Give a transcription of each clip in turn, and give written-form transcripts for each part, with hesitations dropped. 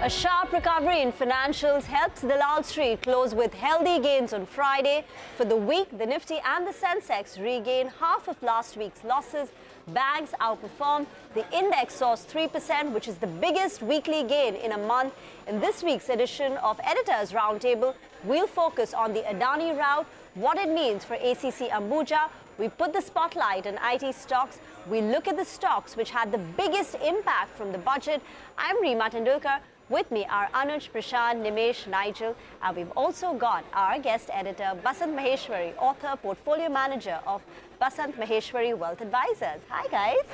A sharp recovery in financials helped Dalal Street close with healthy gains on Friday. For the week, the Nifty and the sensex regained half of last week's losses. Banks outperformed. The index saw 3%, which is the biggest weekly gain in a month. In this week's edition of Editors Roundtable, we'll focus on the Adani rout, what it means for ACC Ambuja. We put the spotlight on IT stocks. We look at the stocks which had the biggest impact from the budget. I'm Reema Tendulkar. With me are Anuj, Prashant, Nimesh, Nigel, and we've also got our guest editor, Basant Maheshwari, author, portfolio manager of Basant Maheshwari Wealth Advisors. Hi, guys.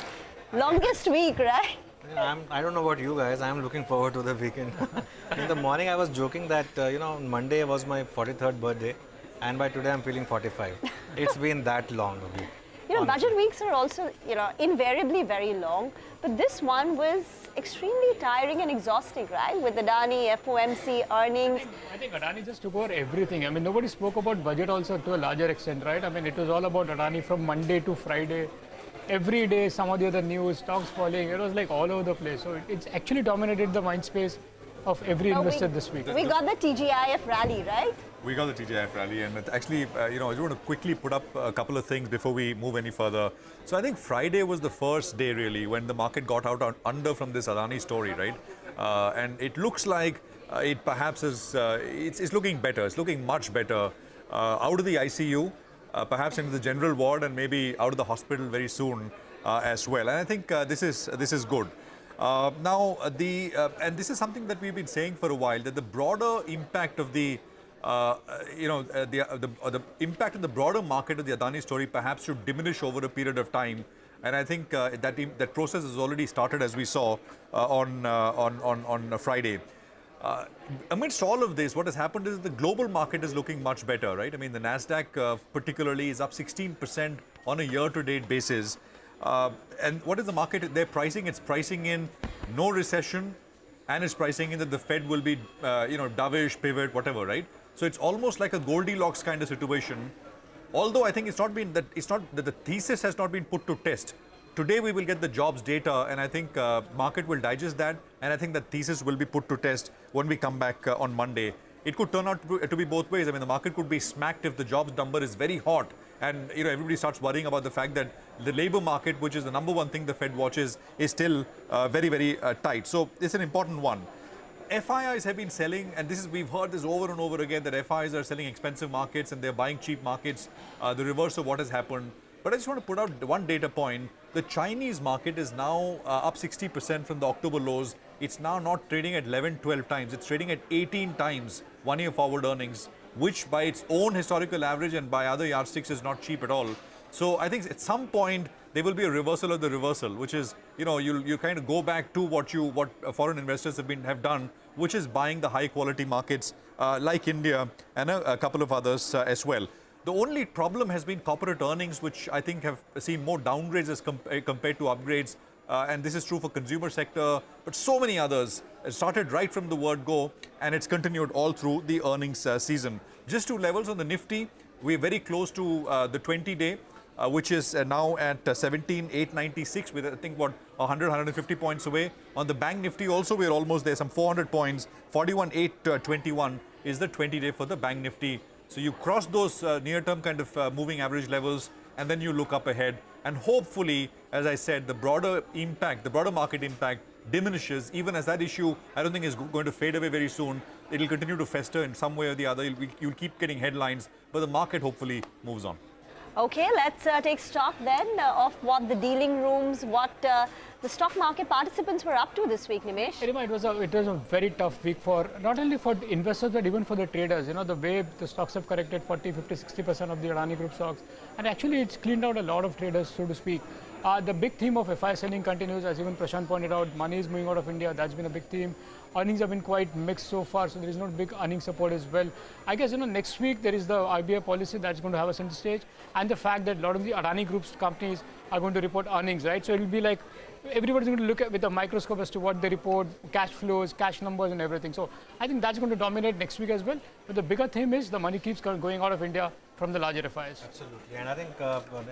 Longest week, right? I don't know about you guys. I'm looking forward to the weekend. In the morning, I was joking that, Monday was my 43rd birthday, and by today, I'm feeling 45. It's been that long a week. Budget weeks are also, invariably very long, but this one was extremely tiring and exhausting, right? With Adani, FOMC, earnings. I think Adani just took over everything. I mean, nobody spoke about budget also to a larger extent, right? I mean, it was all about Adani from Monday to Friday. Every day, some of the other news, stocks falling. It was like all over the place. So it's actually dominated the mind space of every investor this week. We got the TGIF rally, right? We got the TGIF rally, and actually, I just want to quickly put up a couple of things before we move any further. So I think Friday was the first day, really, when the market got out under from this Adani story, right? And it looks like it perhaps is, it's looking better. It's looking much better out of the ICU, perhaps into the general ward, and maybe out of the hospital very soon as well. And I think this is good. And this is something that we've been saying for a while, that the broader impact of the impact on the broader market of the Adani story perhaps should diminish over a period of time. And I think that process has already started, as we saw on Friday. Amidst all of this, what has happened is the global market is looking much better, right? I mean, the Nasdaq particularly is up 16% on a year-to-date basis. And what is the market they're pricing? It's pricing in no recession, and it's pricing in that the Fed will be, dovish, pivot, whatever, right? So it's almost like a Goldilocks kind of situation. Although I think it's not that the thesis has not been put to test. Today we will get the jobs data, and I think market will digest that, and I think that thesis will be put to test when we come back on Monday. It could turn out to be both ways. I mean, the market could be smacked if the jobs number is very hot, and everybody starts worrying about the fact that the labor market, which is the number one thing the Fed watches, is still very, very tight. So it's an important one. FIIs have been selling, and we've heard this over and over again, that FIIs are selling expensive markets and they're buying cheap markets, the reverse of what has happened. But I just want to put out one data point. The Chinese market is now up 60% from the October lows. It's now not trading at 11, 12 times. It's trading at 18 times one-year forward earnings, which by its own historical average and by other yardsticks is not cheap at all. So I think at some point there will be a reversal of the reversal, which is, you kind of go back to what foreign investors have done, which is buying the high quality markets like India and a couple of others as well. The only problem has been corporate earnings, which I think have seen more downgrades as compared to upgrades. And this is true for consumer sector, but so many others. It started right from the word go, and it's continued all through the earnings season. Just two levels on the Nifty. We're very close to the 20-day, which is now at 17,896, with I think 100, 150 points away. On the Bank Nifty also, we're almost there, some 400 points. 41,821 is the 20-day for the Bank Nifty. So you cross those near-term kind of moving average levels, and then you look up ahead. And hopefully, as I said, the broader market impact diminishes, even as that issue, I don't think is going to fade away very soon. It'll continue to fester in some way or the other. You'll keep getting headlines, but the market hopefully moves on. Okay, let's take stock then of what the dealing rooms, what the stock market participants were up to this week, Nimesh. It was a very tough week for not only for investors but even for the traders. The way the stocks have corrected 40, 50, 60% of the Adani Group stocks, and actually it's cleaned out a lot of traders, so to speak. The big theme of FI selling continues, as even Prashant pointed out. Money is moving out of India. That's been a big theme. Earnings have been quite mixed so far, so there is no big earnings support as well. I guess next week there is the IBA policy that's going to have a center stage, and the fact that a lot of the Adani Group's companies are going to report earnings, right? So it will be like everybody's going to look at with a microscope as to what they report, cash flows, cash numbers and everything. So I think that's going to dominate next week as well. But the bigger theme is the money keeps going out of India from the larger FIs. Absolutely. And I think,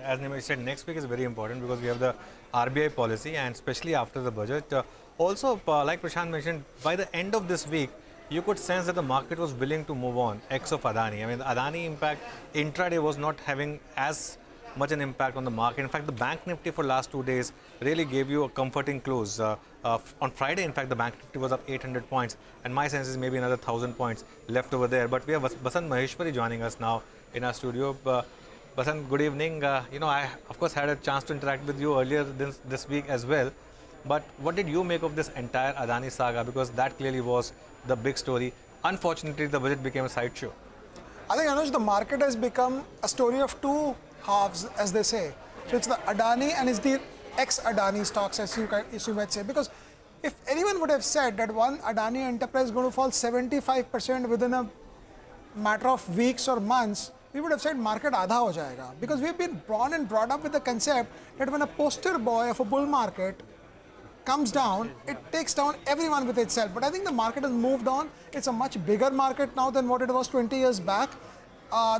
as Nima said, next week is very important because we have the RBI policy, and especially after the budget. Also, like Prashant mentioned, by the end of this week, you could sense that the market was willing to move on, ex of Adani. I mean, the Adani impact intraday was not having as much an impact on the market. In fact, the Bank Nifty for last 2 days really gave you a comforting close. On Friday, in fact, the Bank Nifty was up 800 points, and my sense is maybe another 1,000 points left over there. But we have Basant Maheshwari joining us now in our studio. Basant, good evening. I, of course, had a chance to interact with you earlier this week as well. But what did you make of this entire Adani saga? Because that clearly was the big story. Unfortunately, the budget became a sideshow. I think, Anuj, the market has become a story of two halves, as they say. So it's the Adani and it's the ex-Adani stocks, as you might say. Because if anyone would have said that one Adani enterprise is going to fall 75% within a matter of weeks or months, we would have said market aadha ho jayega. Because we've been born and brought up with the concept that when a poster boy of a bull market comes down, it takes down everyone with itself. But I think the market has moved on. It's a much bigger market now than what it was 20 years back.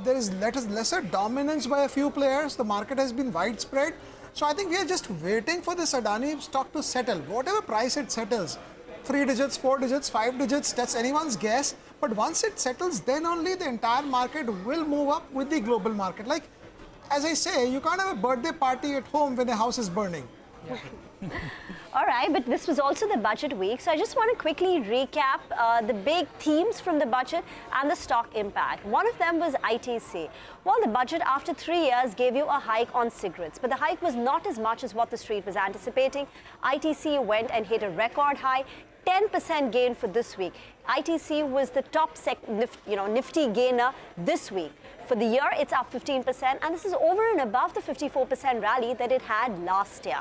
There is lesser dominance by a few players. The market has been widespread. So I think we are just waiting for this Adani stock to settle. Whatever price it settles, 3 digits, 4 digits, 5 digits, that's anyone's guess. But once it settles, then only the entire market will move up with the global market. Like, as I say, you can't have a birthday party at home when the house is burning. All right, but this was also the budget week, so I just want to quickly recap the big themes from the budget and the stock impact. One of them was ITC. Well, the budget after 3 years gave you a hike on cigarettes, but the hike was not as much as what the street was anticipating. ITC went and hit a record high, 10% gain for this week. ITC was the top nifty gainer this week. For the year, it's up 15%, and this is over and above the 54% rally that it had last year.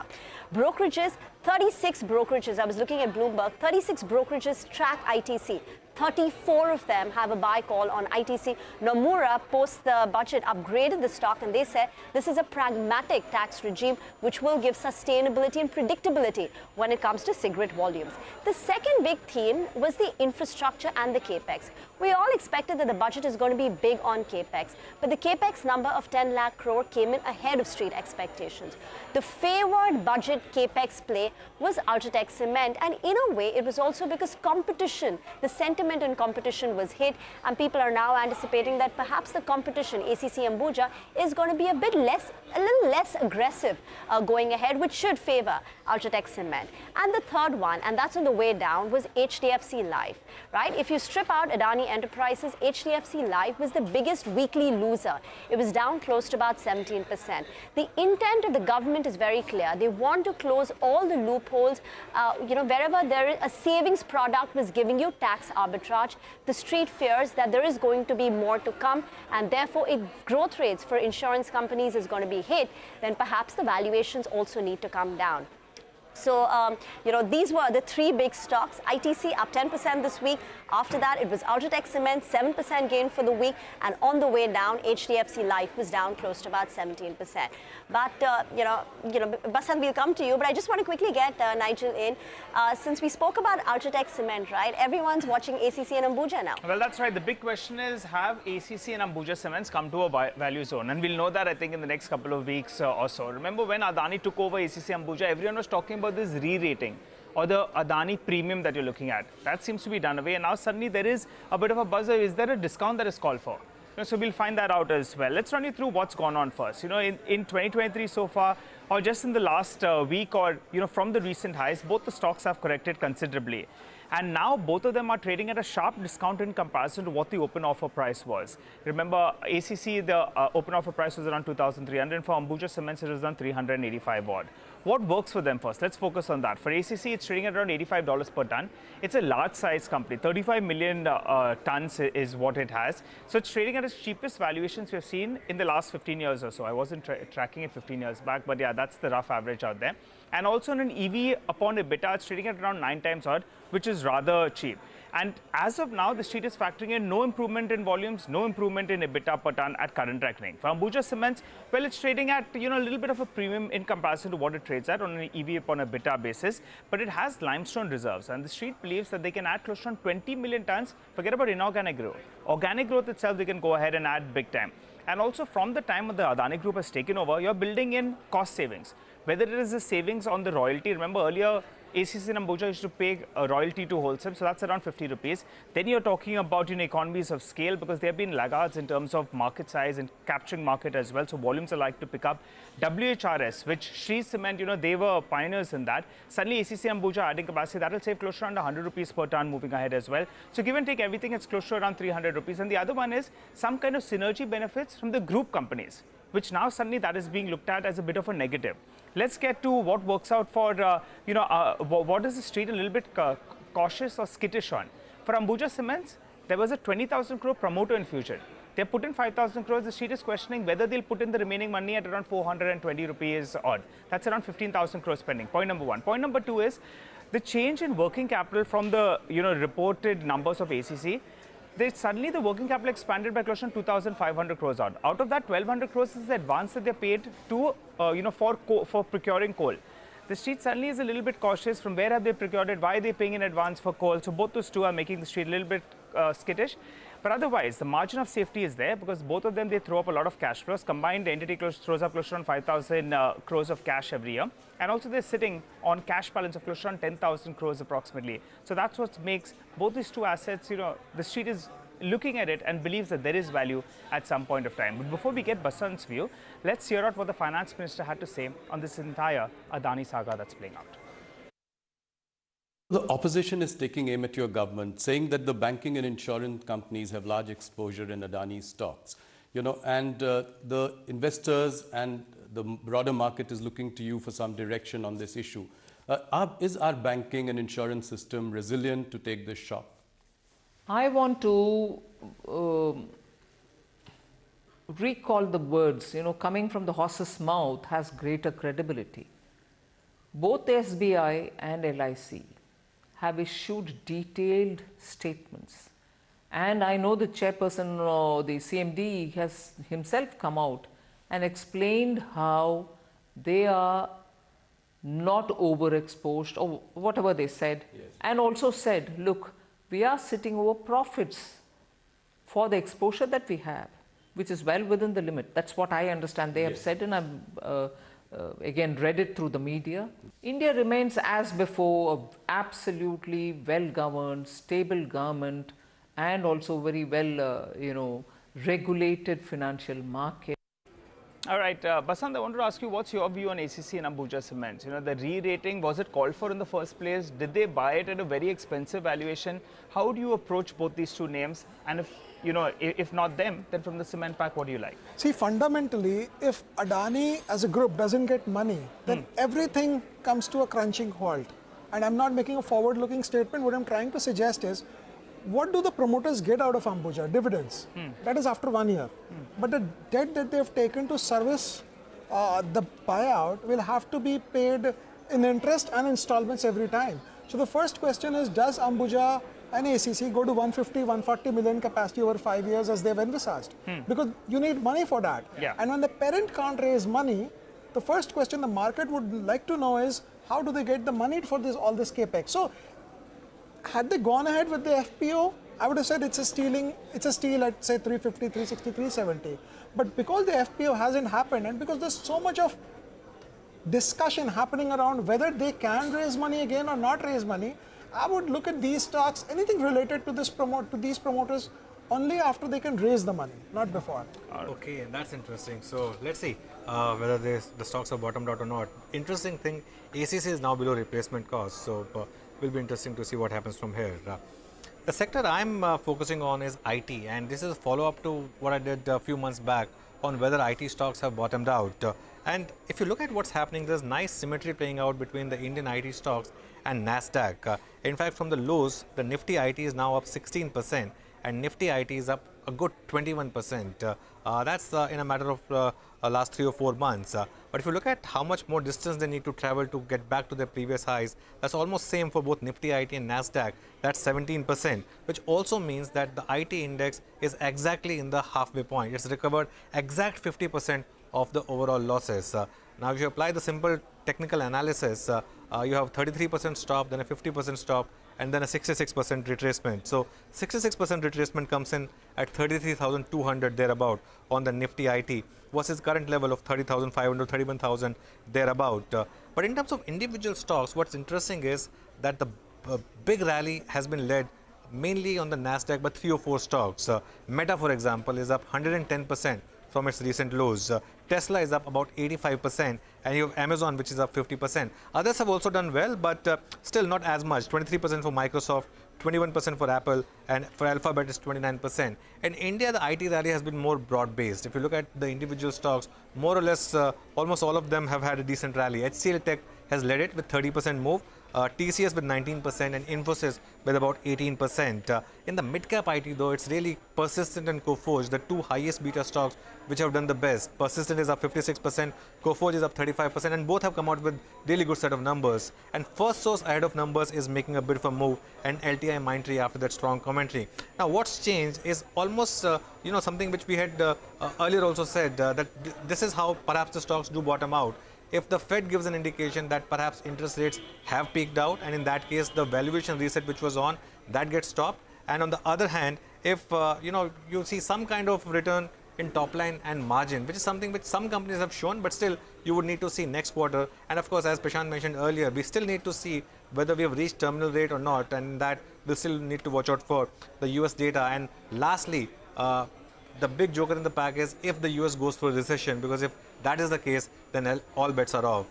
Brokerages, 36 brokerages, I was looking at Bloomberg, 36 brokerages track ITC. 34 of them have a buy call on ITC. Nomura, post the budget, upgraded the stock, and they said this is a pragmatic tax regime which will give sustainability and predictability when it comes to cigarette volumes. The second big theme was the infrastructure and the capex. We all expected that the budget is going to be big on capex, but the capex number of 10 lakh crore came in ahead of street expectations. The favored budget capex play was Ultratech Cement, and in a way it was also because competition, the sentiment and competition was hit, and people are now anticipating that perhaps the competition, ACC Ambuja, is going to be a little less aggressive going ahead, which should favor Ultratech Cement. And the third one, and that's on the way down, was HDFC Life, right? If you strip out Adani Enterprises, HDFC Life was the biggest weekly loser. It was down close to about 17%. The intent of the government is very clear. They want to close all the loopholes, wherever there is a savings product was giving you tax arbitrage. The street fears that there is going to be more to come, and therefore if growth rates for insurance companies is going to be hit, then perhaps the valuations also need to come down. So, these were the three big stocks. ITC up 10% this week. After that, it was Ultratech Cement, 7% gain for the week. And on the way down, HDFC Life was down close to about 17%. But, Basant, we'll come to you. But I just want to quickly get Nigel in. Since we spoke about Ultratech Cement, right, everyone's watching ACC and Ambuja now. Well, that's right. The big question is, have ACC and Ambuja Cements come to a value zone? And we'll know that, I think, in the next couple of weeks or so. Remember when Adani took over ACC Ambuja, everyone was talking about this re-rating or the Adani premium that you're looking at. That seems to be done away, and now suddenly there is a bit of a buzz. Is there a discount that is called for? So we'll find that out as well. Let's run you through what's gone on first. In 2023 so far, or just in the last week, or from the recent highs, both the stocks have corrected considerably. And now both of them are trading at a sharp discount in comparison to what the open offer price was. Remember, ACC, the open offer price was around 2,300, and for Ambuja Cements it was around 385 odd. What works for them first? Let's focus on that. For ACC, it's trading at around $85 per ton. It's a large size company. 35 million tons is what it has. So it's trading at its cheapest valuations we've seen in the last 15 years or so. I wasn't tracking it 15 years back, but yeah, that's the rough average out there. And also on an EV upon EBITDA, it's trading at around 9 times odd, which is rather cheap. And as of now, the street is factoring in no improvement in volumes, no improvement in EBITDA per ton at current reckoning. For Ambuja Cements, well, it's trading at a little bit of a premium in comparison to what it trades at on an EV upon EBITDA basis, but it has limestone reserves, and the street believes that they can add close to 20 million tons. Forget about inorganic growth. Organic growth itself, they can go ahead and add big time. And also from the time the Adani Group has taken over, you're building in cost savings. Whether it is the savings on the royalty, remember earlier ACC and Ambuja used to pay a royalty to wholesale, so that's around 50 rupees. Then you're talking about economies of scale, because they have been laggards in terms of market size and capturing market as well, so volumes are like to pick up. WHRS, which Shree Cement, they were pioneers in that. Suddenly ACC and Ambuja adding capacity, that will save close to around 100 rupees per ton moving ahead as well. So give and take everything, it's close to around 300 rupees. And the other one is some kind of synergy benefits from the group companies, which now suddenly that is being looked at as a bit of a negative. Let's get to what works out for, what is the street a little bit cautious or skittish on. For Ambuja Cements, there was a 20,000 crore promoter infusion. They put in 5,000 crores. The street is questioning whether they'll put in the remaining money at around 420 rupees odd. That's around 15,000 crores spending. Point number one. Point number two is the change in working capital from the reported numbers of ACC. Suddenly the working capital expanded by close to 2,500 crores odd. Out of that, 1,200 crores is the advance that they paid to, for procuring coal. The street suddenly is a little bit cautious from where have they procured it, why are they paying in advance for coal. So both those two are making the street a little bit skittish. But otherwise, the margin of safety is there, because both of them, they throw up a lot of cash flows. Combined, the entity throws up close to around 5,000 crores of cash every year. And also they're sitting on cash balance of close to around 10,000 crores approximately. So that's what makes both these two assets, the street is looking at it and believes that there is value at some point of time. But before we get Basant's view, let's hear out what the finance minister had to say on this entire Adani saga that's playing out. The opposition is taking aim at your government, saying that the banking and insurance companies have large exposure in Adani stocks, and the investors and the broader market is looking to you for some direction on this issue. Is our banking and insurance system resilient to take this shock? I want to recall the words, coming from the horse's mouth has greater credibility. Both SBI and LIC have issued detailed statements. And I know the chairperson, the CMD, has himself come out and explained how they are not overexposed or whatever they said. Yes. And also said, look, we are sitting over profits for the exposure that we have, which is well within the limit. That's what I understand they have said, and I've again read it through the media. India remains as before an absolutely well-governed, stable government, and also very well, regulated financial market. All right, Basant, I wanted to ask you, what's your view on ACC and Ambuja Cements? The re-rating, was it called for in the first place? Did they buy it at a very expensive valuation? How do you approach both these two names? And if not them, then from the cement pack, what do you like? See, fundamentally, if Adani as a group doesn't get money, then everything comes to a crunching halt. And I'm not making a forward-looking statement. What I'm trying to suggest is, what do the promoters get out of Ambuja? Dividends. That is after 1 year. But the debt that they've taken to service the buyout will have to be paid in interest and installments every time. So the first question is, does Ambuja and ACC go to 150, 140 million capacity over 5 years as they've envisaged? Because you need money for that. Yeah. And when the parent can't raise money, the first question the market would like to know is, how do they get the money for all this capex? So, had they gone ahead with the FPO, I would have said it's a steal at say 350, 360, 370. But because the FPO hasn't happened, and because there's so much of discussion happening around whether they can raise money again or not raise money, I would look at these stocks, anything related to these promoters, only after they can raise the money, not before. Okay, that's interesting. So let's see whether the stocks are bottomed out or not. Interesting thing, ACC is now below replacement cost, so will be interesting to see what happens from here. The sector I'm focusing on is IT, and this is a follow-up to what I did a few months back on whether IT stocks have bottomed out. And if you look at what's happening, there's nice symmetry playing out between the Indian IT stocks and NASDAQ. In fact, from the lows, the Nifty IT is now up 16%, and Nifty IT is up a good 21%. That's in a matter of last 3 or 4 months. But if you look at how much more distance they need to travel to get back to their previous highs, that's almost same for both Nifty IT and Nasdaq. That's 17%, which also means that the IT index is exactly in the halfway point. It's recovered exact 50% of the overall losses. Now, if you apply the simple technical analysis, you have 33% stop, then a 50% stop, and then a 66% retracement. So 66% retracement comes in at 33,200 thereabout on the Nifty IT versus current level of 30,500, 31,000 thereabout. But in terms of individual stocks, what's interesting is that the big rally has been led mainly on the Nasdaq by 3 or 4 stocks. Meta, for example, is up 110% from its recent lows. Tesla is up about 85%, and you have Amazon, which is up 50%. Others have also done well, but still not as much. 23% for Microsoft, 21% for Apple, and for Alphabet is 29%. In India, the IT rally has been more broad-based. If you look at the individual stocks, more or less almost all of them have had a decent rally. HCL Tech has led it with 30% move. TCS with 19% and Infosys with about 18%. In the mid-cap IT though, it's really Persistent and Coforge, the 2 highest beta stocks which have done the best. Persistent is up 56%, Coforge is up 35%, and both have come out with really good set of numbers. And First Source ahead of numbers is making a bit of a move, and LTI Mindtree after that strong commentary. Now what's changed is almost something which we had earlier also said that this is how perhaps the stocks do bottom out. If the Fed gives an indication that perhaps interest rates have peaked out, and in that case the valuation reset which was on, that gets stopped. And on the other hand, if you see some kind of return in top line and margin, which is something which some companies have shown, but still you would need to see next quarter. And of course, as Prashant mentioned earlier, we still need to see whether we have reached terminal rate or not, and that we'll still need to watch out for the US data. And lastly, the big joker in the pack is if the US goes through a recession, because if that is the case, then all bets are off.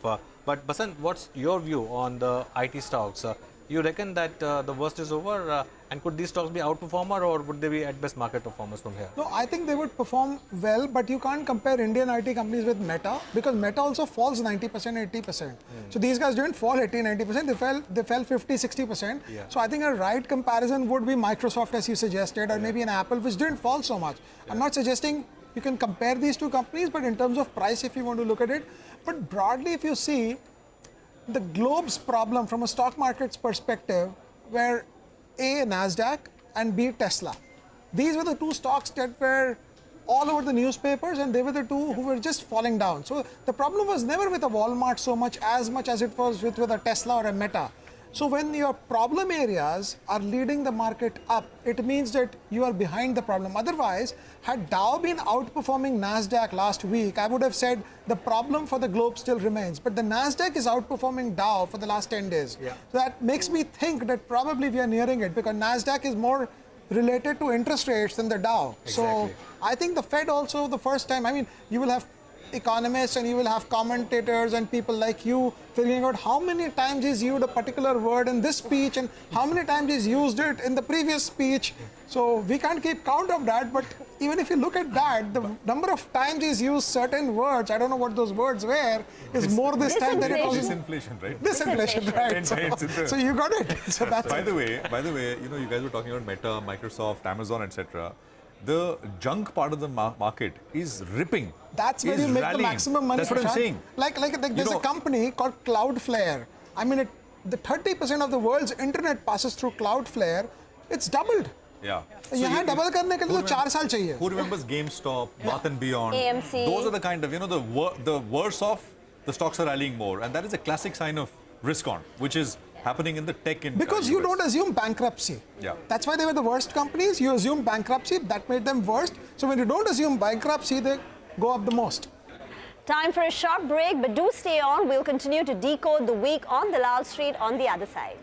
But Basant, what's your view on the IT stocks? You reckon that the worst is over, and could these stocks be outperformer, or would they be at best market performers from here? No, I think they would perform well, but you can't compare Indian IT companies with Meta, because Meta also falls 90%, 80%. So these guys didn't fall 80, 90%, they fell 50, 60%. Yeah. So I think a right comparison would be Microsoft, as you suggested, or maybe an Apple, which didn't fall so much. Yeah. I'm not suggesting you can compare these two companies, but in terms of price, if you want to look at it. But broadly, if you see, the globe's problem from a stock market's perspective were A, Nasdaq, and B, Tesla. These were the 2 stocks that were all over the newspapers, and they were the 2 who were just falling down. So the problem was never with a Walmart so much as it was with a Tesla or a Meta. So when your problem areas are leading the market up, it means that you are behind the problem. Otherwise, had Dow been outperforming Nasdaq last week, I would have said the problem for the globe still remains. But the Nasdaq is outperforming Dow for the last 10 days. Yeah. So that makes me think that probably we are nearing it, because Nasdaq is more related to interest rates than the Dow. Exactly. So I think the Fed also, the first time, you will have economists and you will have commentators and people like you figuring out how many times he's used a particular word in this speech and how many times he's used it in the previous speech. So we can't keep count of that, but even if you look at that, the number of times he's used certain words, I don't know what those words were, is more this time than it was. Disinflation, right? Disinflation, right. So you got it. So that's by the way, you guys were talking about Meta, Microsoft, Amazon, etc. The junk part of the market is ripping. That's where you make rallying. The maximum money. That's what I'm saying. Like there's a company called Cloudflare. The 30% of the world's internet passes through Cloudflare. It's doubled. Yeah. यहाँ double करने के लिए तो 4 साल चाहिए. Who remembers GameStop, Bath and Beyond? AMC. Those are the kind of, the worse off, the stocks are rallying more. And that is a classic sign of risk on, which is happening in the tech industry. Because you don't assume bankruptcy. Yeah. That's why they were the worst companies. You assume bankruptcy, that made them worst. So when you don't assume bankruptcy, they go up the most. Time for a short break, but do stay on. We'll continue to decode the week on Dalal Street on the other side.